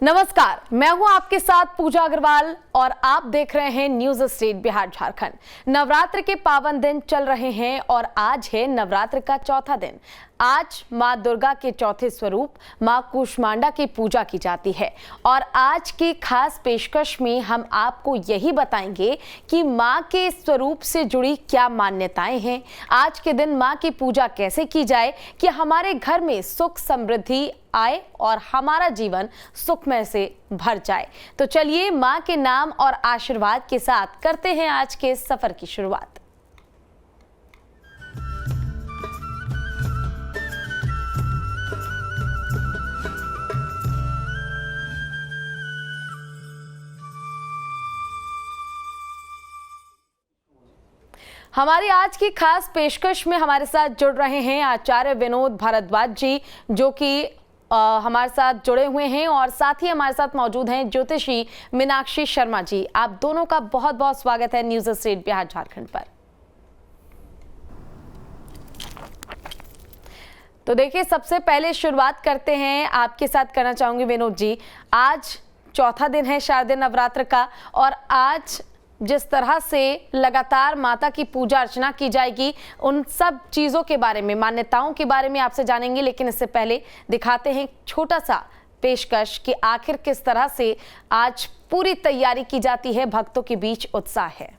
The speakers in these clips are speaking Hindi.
नमस्कार, मैं हूं आपके साथ पूजा अग्रवाल और आप देख रहे हैं न्यूज स्टेट बिहार झारखंड। नवरात्र के पावन दिन चल रहे हैं और आज है नवरात्र का चौथा दिन। आज मां दुर्गा के चौथे स्वरूप मां कूष्मांडा की पूजा की जाती है और आज की खास पेशकश में हम आपको यही बताएंगे कि मां के स्वरूप से जुड़ी क्या मान्यताएं हैं, आज के दिन मां की पूजा कैसे की जाए कि हमारे घर में सुख समृद्धि आए और हमारा जीवन सुखमय से भर जाए। तो चलिए मां के नाम और आशीर्वाद के साथ करते हैं आज के सफर की शुरुआत। हमारी आज की खास पेशकश में हमारे साथ जुड़ रहे हैं आचार्य विनोद भारद्वाज जी, जो कि हमारे साथ जुड़े हुए हैं, और साथ ही हमारे साथ मौजूद हैं ज्योतिषी मीनाक्षी शर्मा जी। आप दोनों का बहुत बहुत स्वागत है न्यूज स्टेट बिहार झारखंड पर। तो देखिए, सबसे पहले शुरुआत करते हैं, आपके साथ करना चाहूंगी विनोद जी। आज चौथा दिन है शारदीय नवरात्र का और आज जिस तरह से लगातार माता की पूजा अर्चना की जाएगी, उन सब चीज़ों के बारे में, मान्यताओं के बारे में आपसे जानेंगे। लेकिन इससे पहले दिखाते हैं छोटा सा पेशकश कि आखिर किस तरह से आज पूरी तैयारी की जाती है, भक्तों के बीच उत्साह है।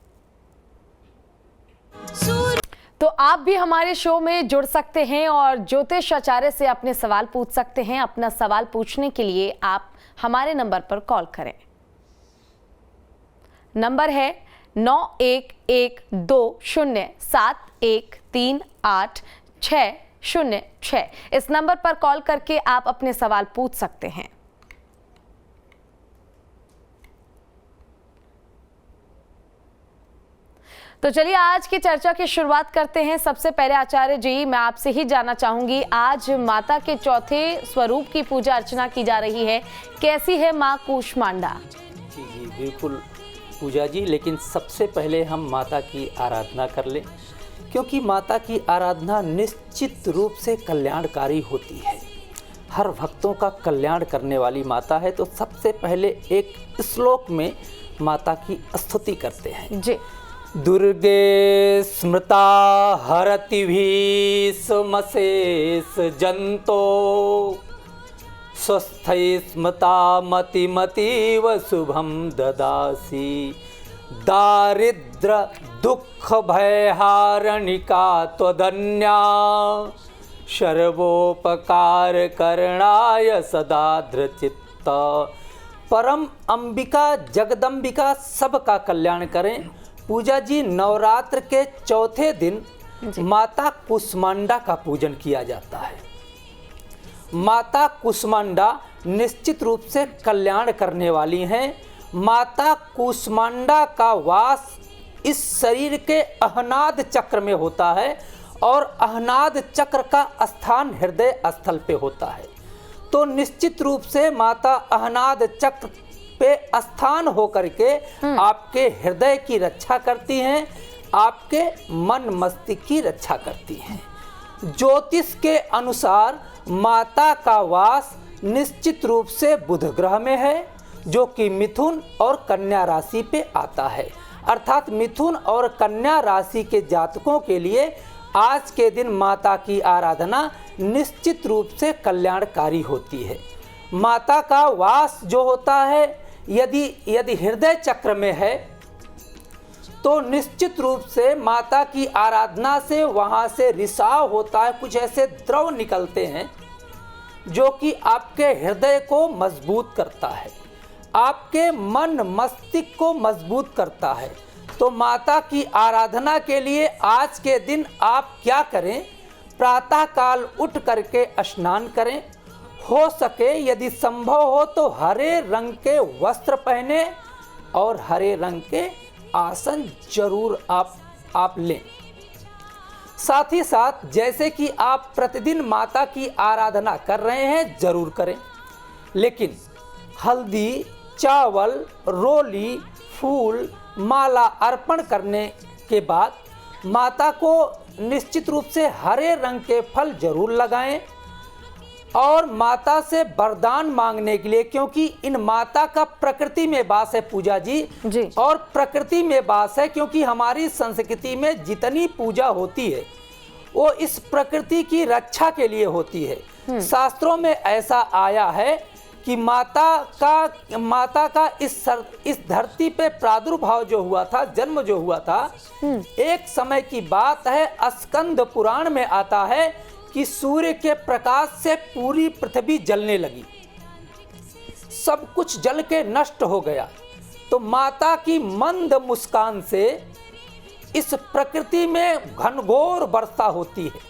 तो आप भी हमारे शो में जुड़ सकते हैं और ज्योतिष आचार्य से अपने सवाल पूछ सकते हैं। अपना सवाल पूछने के लिए आप हमारे नंबर पर कॉल करें। नंबर है 911207138606। इस नंबर पर कॉल करके आप अपने सवाल पूछ सकते हैं। तो चलिए आज की चर्चा की शुरुआत करते हैं। सबसे पहले आचार्य जी, मैं आपसे ही जानना चाहूंगी, आज माता के चौथे स्वरूप की पूजा अर्चना की जा रही है, कैसी है मां कूष्मांडा? जी बिल्कुल पूजा जी, लेकिन सबसे पहले हम माता की आराधना कर लें, क्योंकि माता की आराधना निश्चित रूप से कल्याणकारी होती है। हर भक्तों का कल्याण करने वाली माता है। तो सबसे पहले एक श्लोक में माता की स्तुति करते हैं जी। दुर्गे स्मृता हरति भीष्मशेष जंतो स्वस्थै स्मृता मतिमतीव शुभम ददासी दारिद्र दुख भयहारणिका त्वदन्या सर्वोपकार करणाय सदा धृचित्त। परम अंबिका जगदम्बिका सबका कल्याण करें। पूजा जी, नवरात्र के चौथे दिन माता कूष्मांडा का पूजन किया जाता है। माता कूष्मांडा निश्चित रूप से कल्याण करने वाली हैं। माता कूष्मांडा का वास इस शरीर के अहनाद चक्र में होता है और अहनाद चक्र का स्थान हृदय स्थल पे होता है। तो निश्चित रूप से माता अहनाद चक्र पे स्थान होकर के आपके हृदय की रक्षा करती हैं, आपके मन मस्तिष्क की रक्षा करती हैं। ज्योतिष के अनुसार माता का वास निश्चित रूप से बुध ग्रह में है, जो कि मिथुन और कन्या राशि पे आता है। अर्थात मिथुन और कन्या राशि के जातकों के लिए आज के दिन माता की आराधना निश्चित रूप से कल्याणकारी होती है। माता का वास जो होता है, यदि हृदय चक्र में है, तो निश्चित रूप से माता की आराधना से वहाँ से रिसाव होता है। कुछ ऐसे द्रव निकलते हैं जो कि आपके हृदय को मजबूत करता है, आपके मन मस्तिष्क को मजबूत करता है। तो माता की आराधना के लिए आज के दिन आप क्या करें? प्रातः काल उठ करके स्नान करें। हो सके यदि संभव हो तो हरे रंग के वस्त्र पहने और हरे रंग के आसन जरूर आप लें। साथ ही साथ जैसे कि आप प्रतिदिन माता की आराधना कर रहे हैं, जरूर करें, लेकिन हल्दी, चावल, रोली, फूल, माला अर्पण करने के बाद माता को निश्चित रूप से हरे रंग के फल जरूर लगाएं और माता से वरदान मांगने के लिए, क्योंकि इन माता का प्रकृति में वास है पूजा जी। और प्रकृति में वास है क्योंकि हमारी संस्कृति में जितनी पूजा होती है वो इस प्रकृति की रक्षा के लिए होती है। शास्त्रों में ऐसा आया है कि माता का इस धरती पे प्रादुर्भाव जो हुआ था, जन्म जो हुआ था, एक समय की बात है। स्कंद पुराण में आता है कि सूर्य के प्रकाश से पूरी पृथ्वी जलने लगी, सब कुछ जल के नष्ट हो गया। तो माता की मंद मुस्कान से इस प्रकृति में घनघोर वर्षा होती है,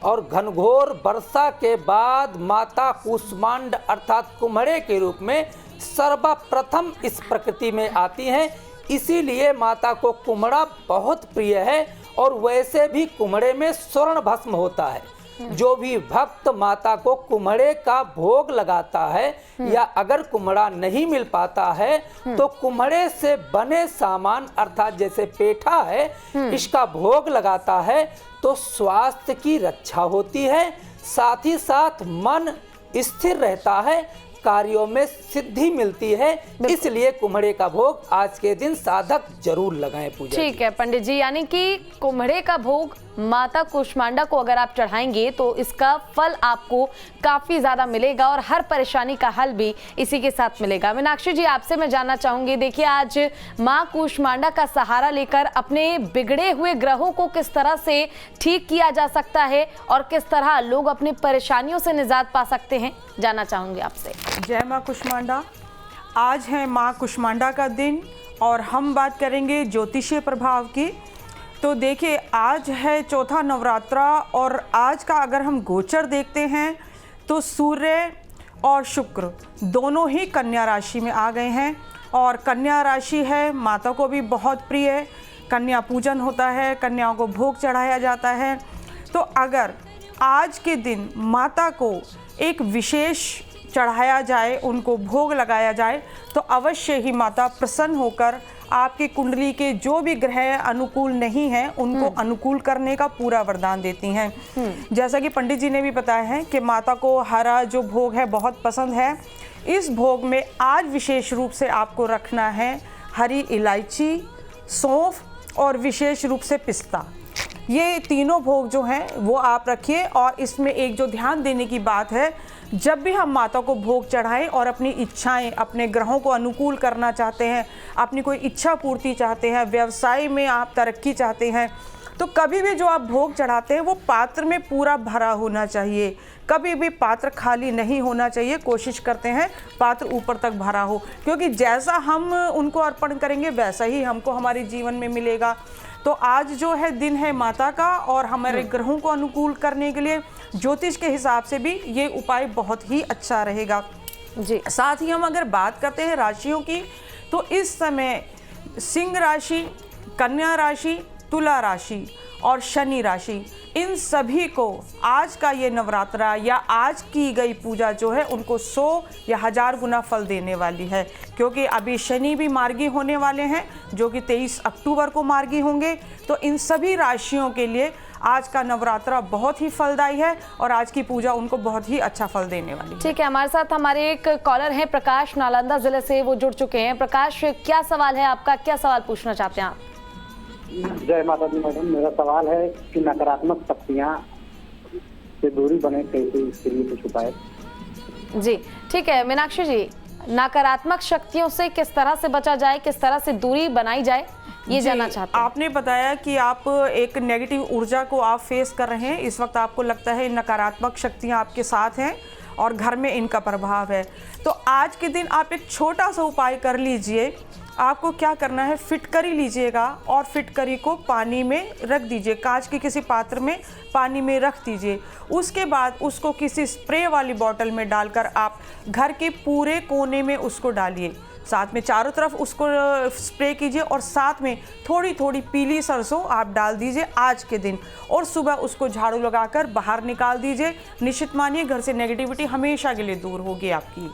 और घनघोर वर्षा के बाद माता कूष्मांड अर्थात कुम्हड़े के रूप में सर्वप्रथम इस प्रकृति में आती हैं। इसीलिए माता को कुम्हड़ा बहुत प्रिय है, और वैसे भी कुम्हड़े में स्वर्ण भस्म होता है। जो भी भक्त माता को कुम्हड़े का भोग लगाता है, या अगर कुम्हड़ा नहीं मिल पाता है तो कुम्हड़े से बने सामान अर्थात जैसे पेठा है, इसका भोग लगाता है तो स्वास्थ्य की रक्षा होती है, साथ ही साथ मन स्थिर रहता है, कार्यों में सिद्धि मिलती है। इसलिए कुम्हड़े का भोग आज के दिन साधक जरूर लगाएं पूजा। ठीक है पंडित जी, यानी कि कुम्हड़े का भोग माता कूष्मांडा को अगर आप चढ़ाएंगे तो इसका फल आपको काफी ज्यादा मिलेगा और हर परेशानी का हल भी इसी के साथ मिलेगा। मीनाक्षी जी, आपसे मैं जानना चाहूंगी, देखिए आज माँ कूष्मांडा का सहारा लेकर अपने बिगड़े हुए ग्रहों को किस तरह से ठीक किया जा सकता है और किस तरह लोग अपनी परेशानियों से निजात पा सकते हैं, जानना चाहूंगी आपसे। जय माँ कूष्मांडा। आज है माँ कूष्मांडा का दिन और हम बात करेंगे ज्योतिषीय प्रभाव की। तो देखिए, आज है चौथा नवरात्रा और आज का अगर हम गोचर देखते हैं तो सूर्य और शुक्र दोनों ही कन्या राशि में आ गए हैं, और कन्या राशि है माता को भी बहुत प्रिय है। कन्या पूजन होता है, कन्याओं को भोग चढ़ाया जाता है। तो अगर आज के दिन माता को एक विशेष चढ़ाया जाए, उनको भोग लगाया जाए, तो अवश्य ही माता प्रसन्न होकर आपकी कुंडली के जो भी ग्रह अनुकूल नहीं हैं उनको अनुकूल करने का पूरा वरदान देती हैं। जैसा कि पंडित जी ने भी बताया है कि माता को हरा जो भोग है बहुत पसंद है। इस भोग में आज विशेष रूप से आपको रखना है हरी इलायची, सौंफ और विशेष रूप से पिस्ता। ये तीनों भोग जो हैं वो आप रखिए। और इसमें एक जो ध्यान देने की बात है, जब भी हम माता को भोग चढ़ाएं और अपनी इच्छाएं, अपने ग्रहों को अनुकूल करना चाहते हैं, अपनी कोई इच्छा पूर्ति चाहते हैं, व्यवसाय में आप तरक्की चाहते हैं, तो कभी भी जो आप भोग चढ़ाते हैं वो पात्र में पूरा भरा होना चाहिए। कभी भी पात्र खाली नहीं होना चाहिए। कोशिश करते हैं पात्र ऊपर तक भरा हो, क्योंकि जैसा हम उनको अर्पण करेंगे वैसा ही हमको हमारे जीवन में मिलेगा। तो आज जो है दिन है माता का, और हमारे ग्रहों को अनुकूल करने के लिए ज्योतिष के हिसाब से भी ये उपाय बहुत ही अच्छा रहेगा जी। साथ ही हम अगर बात करते हैं राशियों की, तो इस समय सिंह राशि, कन्या राशि, तुला राशि और शनि राशि, इन सभी को आज का ये नवरात्रा या आज की गई पूजा जो है उनको 100 या 1000 गुना फल देने वाली है। क्योंकि अभी शनि भी मार्गी होने वाले हैं जो कि 23 अक्टूबर को मार्गी होंगे। तो इन सभी राशियों के लिए आज का नवरात्रा बहुत ही फलदायी है और आज की पूजा उनको बहुत ही अच्छा फल देने वाली है। ठीक है, हमारे साथ हमारे एक कॉलर हैं प्रकाश, नालंदा जिले से वो जुड़ चुके हैं। प्रकाश, क्या सवाल है आपका, क्या सवाल पूछना चाहते हैं आप? जय माता दी मैडम, मेरा सवाल है कि नकारात्मक शक्तियाँ से दूरी बने कैसे, इसके लिए कुछ उपाय। जी ठीक है मीनाक्षी जी, नकारात्मक शक्तियों से किस तरह से बचा जाए, किस तरह से दूरी बनाई जाए, ये जानना चाहते हैं। आपने बताया कि आप एक नेगेटिव ऊर्जा को आप फेस कर रहे हैं, इस वक्त आपको लगता है नकारात्मक शक्तियाँ आपके साथ हैं और घर में इनका प्रभाव है। तो आज के दिन आप एक छोटा सा उपाय कर लीजिए। आपको क्या करना है, फिटकरी लीजिएगा और फिटकरी को पानी में रख दीजिए, कांच के किसी पात्र में पानी में रख दीजिए। उसके बाद उसको किसी स्प्रे वाली बॉटल में डालकर आप घर के पूरे कोने में उसको डालिए। साथ में चारों तरफ उसको स्प्रे कीजिए और साथ में थोड़ी थोड़ी पीली सरसों आप डाल दीजिए आज के दिन, और सुबह उसको झाड़ू लगाकर बाहर निकाल दीजिए। निश्चित मानिए घर से नेगेटिविटी हमेशा के लिए दूर होगी आपकी।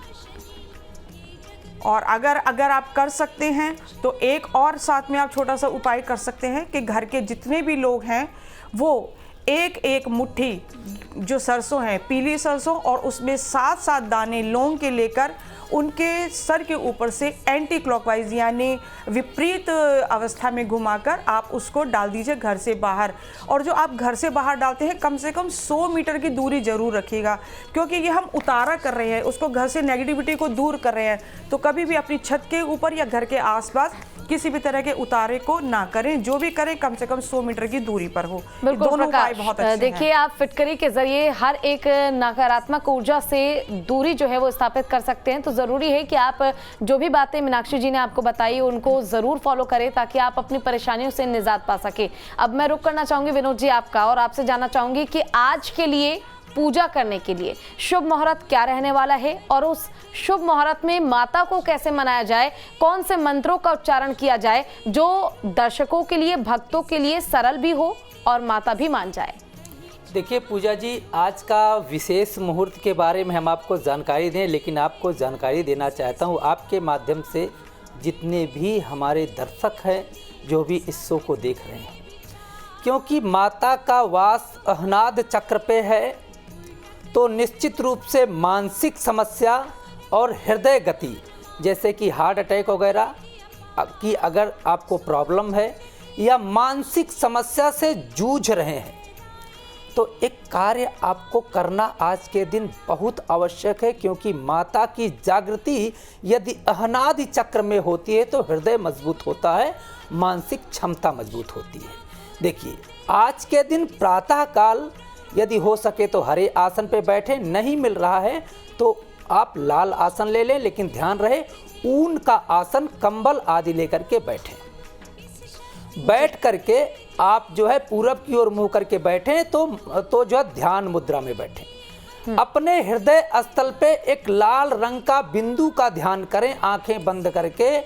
और अगर आप कर सकते हैं तो एक और साथ में आप छोटा सा उपाय कर सकते हैं कि घर के जितने भी लोग हैं वो एक एक मुट्ठी जो सरसों है, पीली सरसों, और उसमें 7-7 दाने लौंग के लेकर उनके सर के ऊपर से एंटी क्लॉकवाइज यानी विपरीत अवस्था में घुमाकर आप उसको डाल दीजिए घर से बाहर। और जो आप घर से बाहर डालते हैं कम से कम 100 मीटर की दूरी जरूर रखिएगा, क्योंकि ये हम उतारा कर रहे हैं, उसको घर से नेगेटिविटी को दूर कर रहे हैं। तो कभी भी अपनी छत के ऊपर या घर के आसपास किसी भी तरह के उतारे को ना करें, जो भी करें कम से कम 100 मीटर की दूरी पर हो। बिल्कुल दोनों उपाय प्रकाश, बहुत अच्छे देखिए हैं। आप फिटकरी के जरिए हर एक नकारात्मक ऊर्जा से दूरी जो है वो स्थापित कर सकते हैं। तो जरूरी है कि आप जो भी बातें मीनाक्षी जी ने आपको बताई उनको जरूर फॉलो करें ताकि आप अपनी परेशानियों से निजात पा सके। अब मैं रुक करना चाहूंगी विनोद जी आपका, और आपसे जानना चाहूंगी कि आज के लिए पूजा करने के लिए शुभ मुहूर्त क्या रहने वाला है, और उस शुभ मुहूर्त में माता को कैसे मनाया जाए, कौन से मंत्रों का उच्चारण किया जाए जो दर्शकों के लिए, भक्तों के लिए सरल भी हो और माता भी मान जाए। देखिए पूजा जी, आज का विशेष मुहूर्त के बारे में हम आपको जानकारी दें, लेकिन आपको जानकारी देना चाहता हूँ आपके माध्यम से जितने भी हमारे दर्शक हैं जो भी इस शो को देख रहे हैं, क्योंकि माता का वास अहनाद चक्र पे है, तो निश्चित रूप से मानसिक समस्या और हृदय गति जैसे कि हार्ट अटैक वगैरह की अगर आपको प्रॉब्लम है या मानसिक समस्या से जूझ रहे हैं, तो एक कार्य आपको करना आज के दिन बहुत आवश्यक है, क्योंकि माता की जागृति यदि अहनादि चक्र में होती है तो हृदय मजबूत होता है, मानसिक क्षमता मजबूत होती है। देखिए आज के दिन प्रातः काल यदि हो सके तो हरे आसन पे बैठे, नहीं मिल रहा है तो आप लाल आसन ले लें, लेकिन ध्यान रहे ऊन का आसन, कंबल आदि लेकर के बैठें। बैठ करके आप जो है पूरब की ओर मुंह करके बैठें तो जो है ध्यान मुद्रा में बैठें। अपने हृदय स्थल पे एक लाल रंग का बिंदु का ध्यान करें, आंखें बंद करके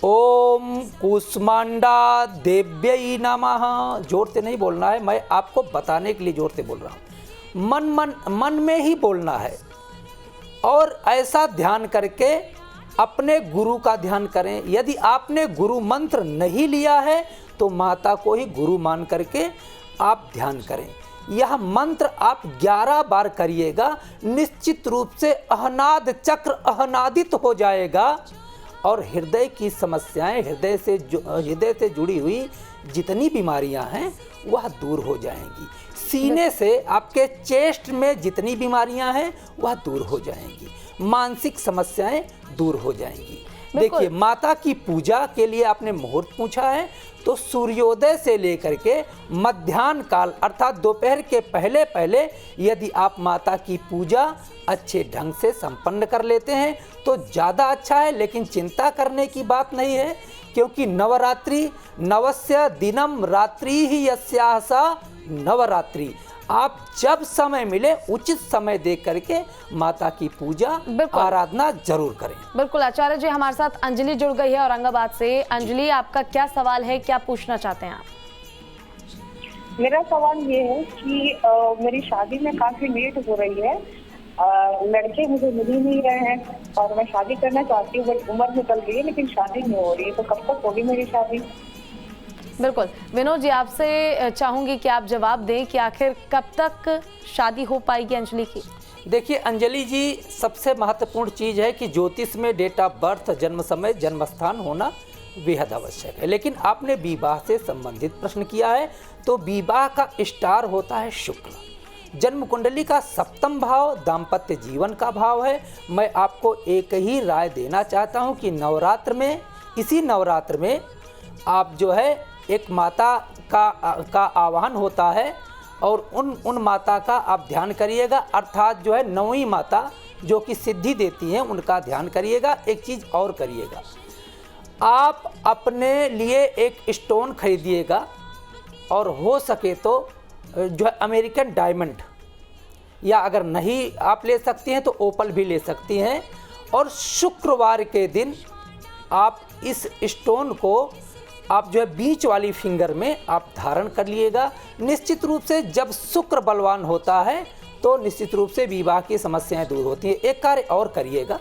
ओम कुष्मांडा देव्यै नमः, जोर से नहीं बोलना है, मैं आपको बताने के लिए जोर से बोल रहा हूँ। मन में ही बोलना है, और ऐसा ध्यान करके अपने गुरु का ध्यान करें। यदि आपने गुरु मंत्र नहीं लिया है तो माता को ही गुरु मान करके आप ध्यान करें। यह मंत्र आप 11 बार करिएगा, निश्चित रूप से अहनाद चक्र अहनादित हो जाएगा और हृदय की समस्याएं, हृदय से जुड़ी हुई जितनी बीमारियां हैं वह दूर हो जाएंगी। सीने से आपके चेस्ट में जितनी बीमारियां हैं वह दूर हो जाएंगी, मानसिक समस्याएं दूर हो जाएंगी। देखिए माता की पूजा के लिए आपने मुहूर्त पूछा है, तो सूर्योदय से लेकर के मध्याह्न काल अर्थात दोपहर के पहले पहले यदि आप माता की पूजा अच्छे ढंग से संपन्न कर लेते हैं तो ज़्यादा अच्छा है। लेकिन चिंता करने की बात नहीं है, क्योंकि नवरात्रि नवस्य दिनम रात्रि ही यस्याः सा नवरात्रि। आप जब समय मिले उचित समय देख करके माता की पूजा आराधना जरूर करें। बिल्कुल आचार्य जी, हमारे साथ अंजलि जुड़ गई है औरंगाबाद से। अंजलि, आपका क्या सवाल है, क्या पूछना चाहते हैं आप? मेरा सवाल ये है कि मेरी शादी में काफी लेट हो रही है, लड़के मुझे मिल ही नहीं रहे हैं और मैं शादी करना चाहती हूँ, बट उम्र निकल गई है लेकिन शादी नहीं हो रही है, तो कब तक होगी मेरी शादी? बिल्कुल विनोद जी, आपसे चाहूंगी कि आप जवाब दें कि आखिर कब तक शादी हो पाएगी अंजलि की। देखिए अंजलि जी, सबसे महत्वपूर्ण चीज़ है कि ज्योतिष में डेट ऑफ बर्थ, जन्म समय, जन्म स्थान होना बेहद आवश्यक है। लेकिन आपने विवाह से संबंधित प्रश्न किया है, तो विवाह का स्टार होता है शुक्र। जन्म कुंडली का 7वां भाव दाम्पत्य जीवन का भाव है। मैं आपको एक ही राय देना चाहता हूं कि नवरात्र में, इसी नवरात्र में आप जो है एक माता का आवाहन होता है और उन माता का आप ध्यान करिएगा, अर्थात जो है 9वीं माता जो कि सिद्धि देती हैं उनका ध्यान करिएगा। एक चीज़ और करिएगा, आप अपने लिए एक स्टोन खरीदिएगा और हो सके तो जो है अमेरिकन डायमंड, या अगर नहीं आप ले सकती हैं तो ओपल भी ले सकती हैं, और शुक्रवार के दिन आप इस स्टोन को आप जो है बीच वाली फिंगर में आप धारण कर लिएगा। निश्चित रूप से जब शुक्र बलवान होता है तो निश्चित रूप से विवाह की समस्याएं दूर होती हैं। एक कार्य और करिएगा,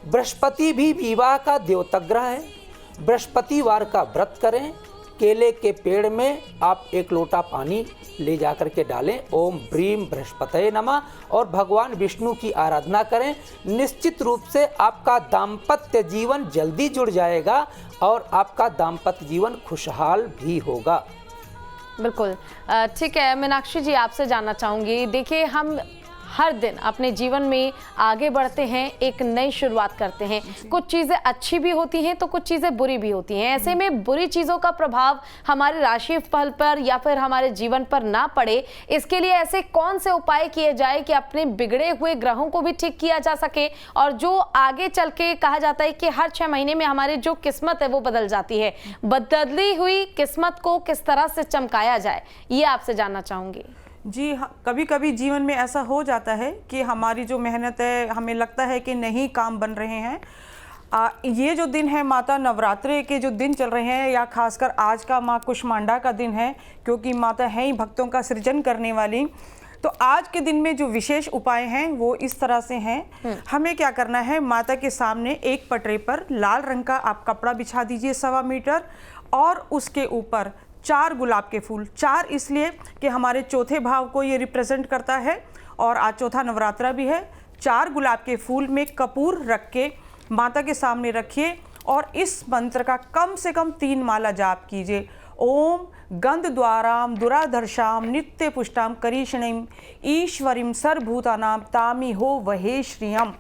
बृहस्पति भी विवाह का द्योतक ग्रह है, बृहस्पतिवार का व्रत करें, केले के पेड़ में आप 1 लोटा पानी ले जाकर के डालें, ओम ब्रीम बृहस्पतये नमः, और भगवान विष्णु की आराधना करें। निश्चित रूप से आपका दाम्पत्य जीवन जल्दी जुड़ जाएगा और आपका दाम्पत्य जीवन खुशहाल भी होगा। बिल्कुल ठीक है। मीनाक्षी जी, आपसे जानना चाहूँगी, देखिए हम हर दिन अपने जीवन में आगे बढ़ते हैं, एक नई शुरुआत करते हैं। कुछ चीज़ें अच्छी भी होती हैं तो कुछ चीज़ें बुरी भी होती हैं। ऐसे में बुरी चीज़ों का प्रभाव हमारे राशि फल पर या फिर हमारे जीवन पर ना पड़े, इसके लिए ऐसे कौन से उपाय किए जाए कि अपने बिगड़े हुए ग्रहों को भी ठीक किया जा सके, और जो आगे चल के कहा जाता है कि हर 6 महीने में हमारी जो किस्मत है वो बदल जाती है, बदली हुई किस्मत को किस तरह से चमकाया जाए, ये आपसे जानना चाहूँगी। जी हाँ, कभी कभी जीवन में ऐसा हो जाता है कि हमारी जो मेहनत है, हमें लगता है कि नहीं काम बन रहे हैं। ये जो दिन है माता नवरात्रे के जो दिन चल रहे हैं, या खासकर आज का माँ कुष्मांडा का दिन है, क्योंकि माता है ही भक्तों का सृजन करने वाली। तो आज के दिन में जो विशेष उपाय हैं वो इस तरह से हैं। हमें क्या करना है, माता के सामने एक पटरे पर लाल रंग का आप कपड़ा बिछा दीजिए 1.25 मीटर, और उसके ऊपर 4 गुलाब के फूल। 4 इसलिए कि हमारे चौथे भाव को ये रिप्रेजेंट करता है और आज चौथा नवरात्रा भी है। 4 गुलाब के फूल में कपूर रख के माता के सामने रखिए और इस मंत्र का कम से कम 3 माला जाप कीजिए। ओम गंध द्वाराम दुराधर्षाम नित्य पुष्टाम करीषणीम ईश्वरीम सर्वभूतानाम तामी हो वहे श्रियम।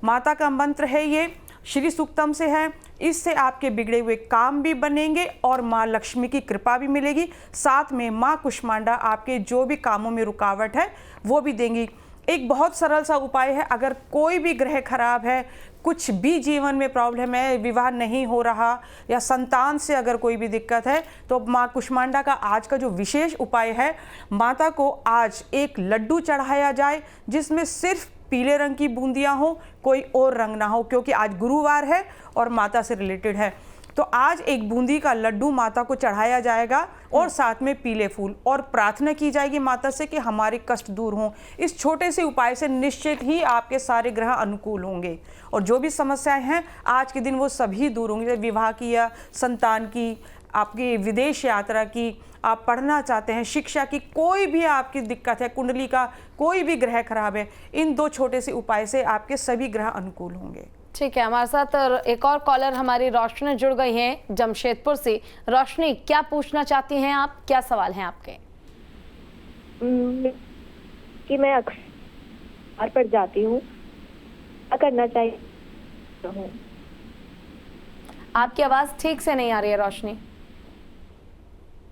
माता का मंत्र है, ये श्री सूक्तम से है। इससे आपके बिगड़े हुए काम भी बनेंगे और माँ लक्ष्मी की कृपा भी मिलेगी। साथ में माँ कुष्मांडा आपके जो भी कामों में रुकावट है वो भी देंगी। एक बहुत सरल सा उपाय है, अगर कोई भी ग्रह खराब है, कुछ भी जीवन में प्रॉब्लम है, विवाह नहीं हो रहा या संतान से अगर कोई भी दिक्कत है, तो माँ कुष्मांडा का आज का जो विशेष उपाय है, माता को आज एक लड्डू चढ़ाया जाए जिसमें सिर्फ पीले रंग की बूंदियां हो, कोई और रंग ना हो, क्योंकि आज गुरुवार है और माता से रिलेटेड है। तो आज एक बूंदी का लड्डू माता को चढ़ाया जाएगा और साथ में पीले फूल, और प्रार्थना की जाएगी माता से कि हमारे कष्ट दूर हों। इस छोटे से उपाय से निश्चित ही आपके सारे ग्रह अनुकूल होंगे और जो भी समस्याएं हैं आज के दिन वो सभी दूर होंगी। जैसे विवाह की या संतान की, आपकी विदेश यात्रा की, आप पढ़ना चाहते हैं, शिक्षा की, कोई भी आपकी दिक्कत है, कुंडली का कोई भी ग्रह खराब है, इन 2 छोटे से उपाय से आपके सभी ग्रह अनुकूल होंगे। ठीक है, हमारे साथ एक और कॉलर हमारी रोशनी जुड़ गई हैं जमशेदपुर से। रोशनी, क्या पूछना चाहती हैं आप, क्या सवाल हैं आपके? कि मैं अखबार पर जाती हूँ, क्या करना चाहिए? आपकी आवाज़ ठीक से नहीं आ रही है रोशनी।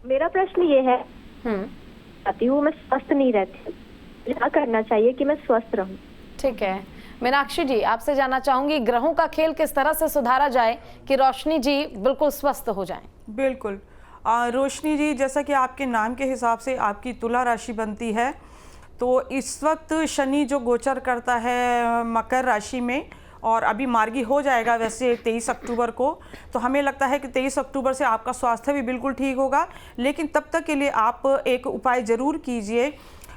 मेरा प्रश्न ये है, जाती हूँ, मैं स्वस्थ नहीं रहती, क्या करना चाहिए कि मैं स्वस्थ रहूँ? ठीक है, मीनाक्षी जी, आपसे जानना चाहूंगी, ग्रहों का खेल किस तरह से सुधारा जाए कि रोशनी जी बिल्कुल स्वस्थ हो जाएं? बिल्कुल रोशनी जी, जैसा कि आपके नाम के हिसाब से आपकी तुला राशि बनती है, तो इस वक्त शनि जो गोचर करता है मकर राशि में, और अभी मार्गी हो जाएगा वैसे 23 अक्टूबर को, तो हमें लगता है कि 23 अक्टूबर से आपका स्वास्थ्य भी बिल्कुल ठीक होगा। लेकिन तब तक के लिए आप एक उपाय ज़रूर कीजिए।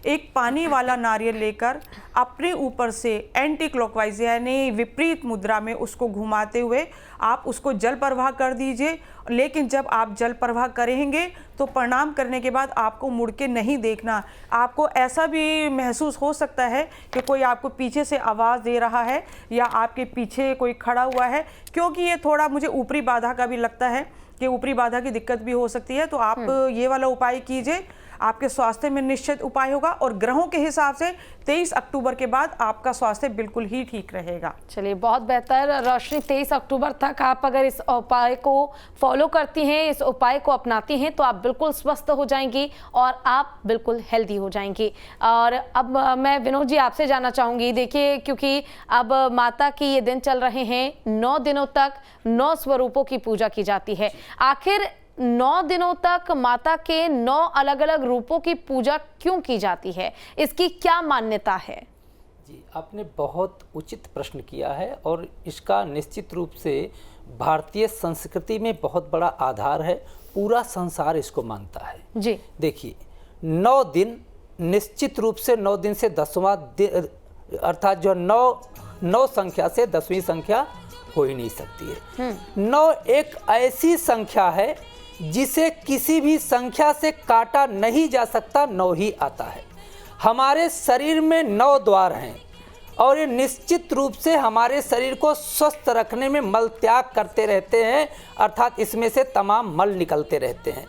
एक पानी वाला नारियल लेकर अपने ऊपर से एंटी क्लॉकवाइज यानी विपरीत मुद्रा में उसको घुमाते हुए आप उसको जल प्रवाह कर दीजिए। लेकिन जब आप जल प्रवाह करेंगे तो प्रणाम करने के बाद आपको मुड़ के नहीं देखना। आपको ऐसा भी महसूस हो सकता है कि कोई आपको पीछे से आवाज़ दे रहा है या आपके पीछे कोई खड़ा हुआ है, क्योंकि ये थोड़ा मुझे ऊपरी बाधा का भी लगता है कि ऊपरी बाधा की दिक्कत भी हो सकती है। तो आप ये वाला उपाय कीजिए, आपके स्वास्थ्य में निश्चित उपाय होगा और ग्रहों के हिसाब से 23 अक्टूबर के बाद आपका स्वास्थ्य बिल्कुल ही ठीक रहेगा। चलिए, बहुत बेहतर रोशनी, 23 अक्टूबर तक आप अगर इस उपाय को फॉलो करती हैं, इस उपाय को अपनाती हैं, तो आप बिल्कुल स्वस्थ हो जाएंगी और आप बिल्कुल हेल्दी हो जाएंगी। और अब मैं विनोद जी आपसे जानना चाहूँगी, देखिए क्योंकि अब माता की ये दिन चल रहे हैं, 9 दिनों तक 9 स्वरूपों की पूजा की जाती है। आखिर 9 दिनों तक माता के 9 अलग अलग रूपों की पूजा क्यों की जाती है, इसकी क्या मान्यता है? जी, आपने बहुत उचित प्रश्न किया है और इसका निश्चित रूप से भारतीय संस्कृति में बहुत बड़ा आधार है। पूरा संसार इसको मानता है जी। देखिए, 9 दिन निश्चित रूप से 9 दिन से 10वां दिन, अर्थात जो 9 संख्या से 10वीं संख्या हो ही नहीं सकती है। 9 एक ऐसी संख्या है जिसे किसी भी संख्या से काटा नहीं जा सकता 9 ही आता है। हमारे शरीर में 9 द्वार हैं और ये निश्चित रूप से हमारे शरीर को स्वस्थ रखने में मल त्याग करते रहते हैं, अर्थात इसमें से तमाम मल निकलते रहते हैं।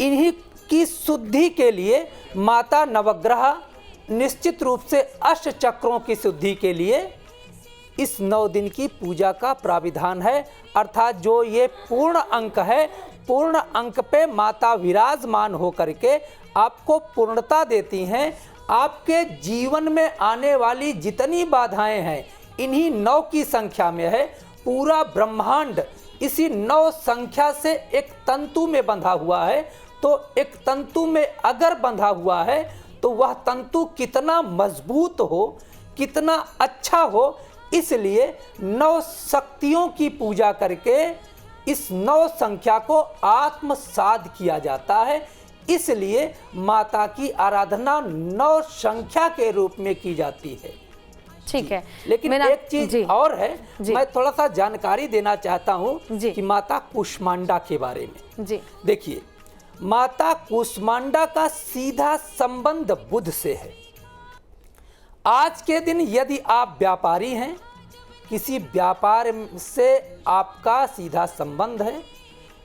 इन्हीं की शुद्धि के लिए माता नवग्रह निश्चित रूप से अष्ट चक्रों की शुद्धि के लिए इस 9 दिन की पूजा का प्राविधान है, अर्थात जो ये पूर्ण अंक है, पूर्ण अंक पे माता विराजमान होकर के आपको पूर्णता देती हैं। आपके जीवन में आने वाली जितनी बाधाएं हैं इन्हीं 9 की संख्या में है। पूरा ब्रह्मांड इसी 9 संख्या से एक तंतु में बंधा हुआ है। तो एक तंतु में अगर बंधा हुआ है तो वह तंतु कितना मजबूत हो, कितना अच्छा हो, इसलिए 9 शक्तियों की पूजा करके इस 9 संख्या को आत्मसात किया जाता है। इसलिए माता की आराधना 9 संख्या के रूप में की जाती है। ठीक है, लेकिन एक चीज और है, मैं थोड़ा सा जानकारी देना चाहता हूँ कि माता कुष्मांडा के बारे में। देखिए, माता कुष्मांडा का सीधा संबंध बुध से है। आज के दिन यदि आप व्यापारी हैं, किसी व्यापार से आपका सीधा संबंध है,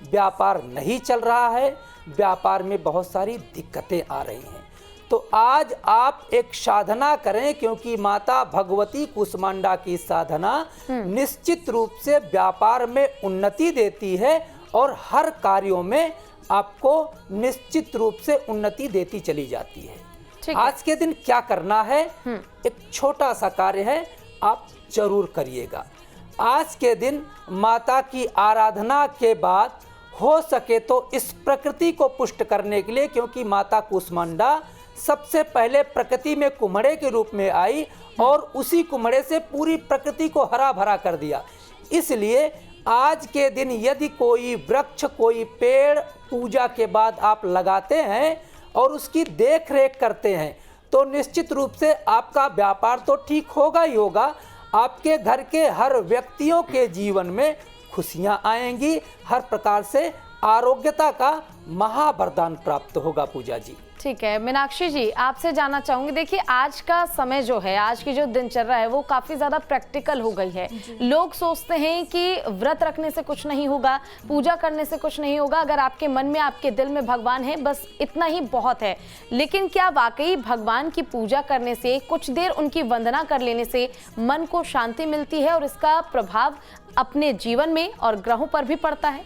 व्यापार नहीं चल रहा है, व्यापार में बहुत सारी दिक्कतें आ रही हैं, तो आज आप एक साधना करें, क्योंकि माता भगवती कुष्मांडा की साधना निश्चित रूप से व्यापार में उन्नति देती है और हर कार्यों में आपको निश्चित रूप से उन्नति देती चली जाती है। आज के दिन क्या करना है, एक छोटा सा कार्य है, आप जरूर करिएगा। आज के दिन माता की आराधना के बाद हो सके तो इस प्रकृति को पुष्ट करने के लिए, क्योंकि माता कुष्मांडा सबसे पहले प्रकृति में कुम्हड़े के रूप में आई और उसी कुम्हड़े से पूरी प्रकृति को हरा भरा कर दिया। इसलिए आज के दिन यदि कोई वृक्ष, कोई पेड़ पूजा के बाद आप लगाते हैं और उसकी देख रेख करते हैं तो निश्चित रूप से आपका व्यापार तो ठीक होगा ही होगा, आपके घर के हर व्यक्तियों के जीवन में खुशियां आएंगी, हर प्रकार से आरोग्यता का महावरदान प्राप्त होगा। पूजा जी, ठीक है। मीनाक्षी जी, आपसे जानना चाहूंगी, देखिए आज का समय जो है, आज की जो दिनचर्या है वो काफ़ी ज़्यादा प्रैक्टिकल हो गई है। लोग सोचते हैं कि व्रत रखने से कुछ नहीं होगा, पूजा करने से कुछ नहीं होगा, अगर आपके मन में, आपके दिल में भगवान है, बस इतना ही बहुत है। लेकिन क्या वाकई भगवान की पूजा करने से, कुछ देर उनकी वंदना कर लेने से मन को शांति मिलती है और इसका प्रभाव अपने जीवन में और ग्रहों पर भी पड़ता है?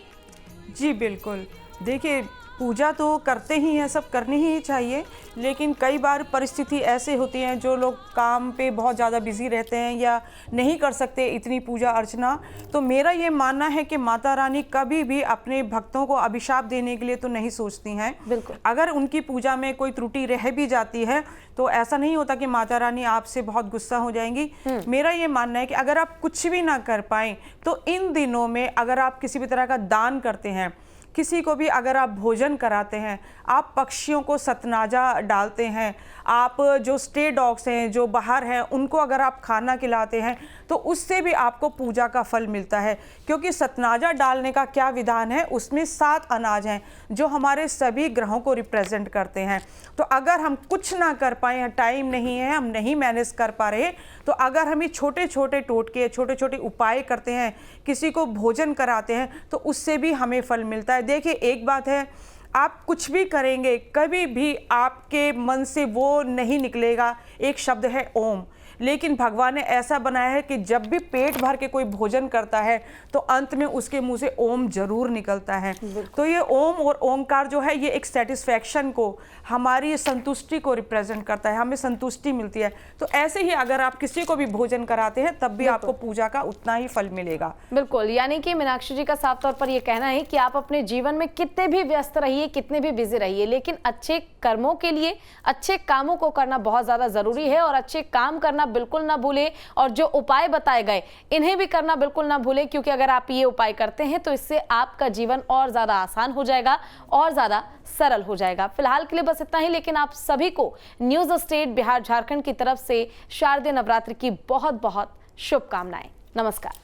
जी बिल्कुल। देखिए, पूजा तो करते ही हैं, सब करनी ही चाहिए, लेकिन कई बार परिस्थिति ऐसे होती हैं, जो लोग काम पे बहुत ज़्यादा बिजी रहते हैं या नहीं कर सकते इतनी पूजा अर्चना। तो मेरा ये मानना है कि माता रानी कभी भी अपने भक्तों को अभिशाप देने के लिए तो नहीं सोचती हैं। बिल्कुल। अगर उनकी पूजा में कोई त्रुटि रह भी जाती है तो ऐसा नहीं होता कि माता रानी आपसे बहुत गुस्सा हो जाएंगी। मेरा ये मानना है कि अगर आप कुछ भी ना कर पाएँ तो इन दिनों में अगर आप किसी भी तरह का दान करते हैं, किसी को भी अगर आप भोजन कराते हैं, आप पक्षियों को सतनाजा डालते हैं, आप जो स्टे डॉग्स हैं जो बाहर हैं उनको अगर आप खाना खिलाते हैं तो उससे भी आपको पूजा का फल मिलता है। क्योंकि सतनाजा डालने का क्या विधान है, उसमें 7 अनाज हैं जो हमारे सभी ग्रहों को रिप्रेजेंट करते हैं। तो अगर हम कुछ ना कर पाए, टाइम नहीं है, हम नहीं मैनेज कर पा रहे, तो अगर हम ये छोटे छोटे टोटके, छोटे छोटे उपाय करते हैं, किसी को भोजन कराते हैं, तो उससे भी हमें फल मिलता है। देखिए, एक बात है, आप कुछ भी करेंगे, कभी भी आपके मन से वो नहीं निकलेगा, एक शब्द है ओम। लेकिन भगवान ने ऐसा बनाया है कि जब भी पेट भर के कोई भोजन करता है तो अंत में उसके मुंह से ओम जरूर निकलता है। तो ये ओम और ओंकार जो है, ये एक सेटिस्फैक्शन को, हमारी संतुष्टि को रिप्रेजेंट करता है, हमें संतुष्टि मिलती है। तो ऐसे ही अगर आप किसी को भी भोजन कराते हैं तब भी आपको पूजा का उतना ही फल मिलेगा। बिल्कुल, यानी कि मीनाक्षी जी का साफ तौर पर यह कहना है कि आप अपने जीवन में कितने भी व्यस्त रहिए, कितने भी बिजी रहिए, लेकिन अच्छे कर्मों के लिए, अच्छे कामों को करना बहुत ज्यादा जरूरी है और अच्छे काम करना बिल्कुल ना भूलें। और जो उपाय बताए गए इन्हें भी करना बिल्कुल ना भूलें, क्योंकि अगर आप ये उपाय करते हैं तो इससे आपका जीवन और ज्यादा आसान हो जाएगा और ज्यादा सरल हो जाएगा। फिलहाल के लिए बस इतना ही, लेकिन आप सभी को न्यूज स्टेट बिहार झारखंड की तरफ से शारदीय नवरात्र की बहुत बहुत शुभकामनाएं। नमस्कार।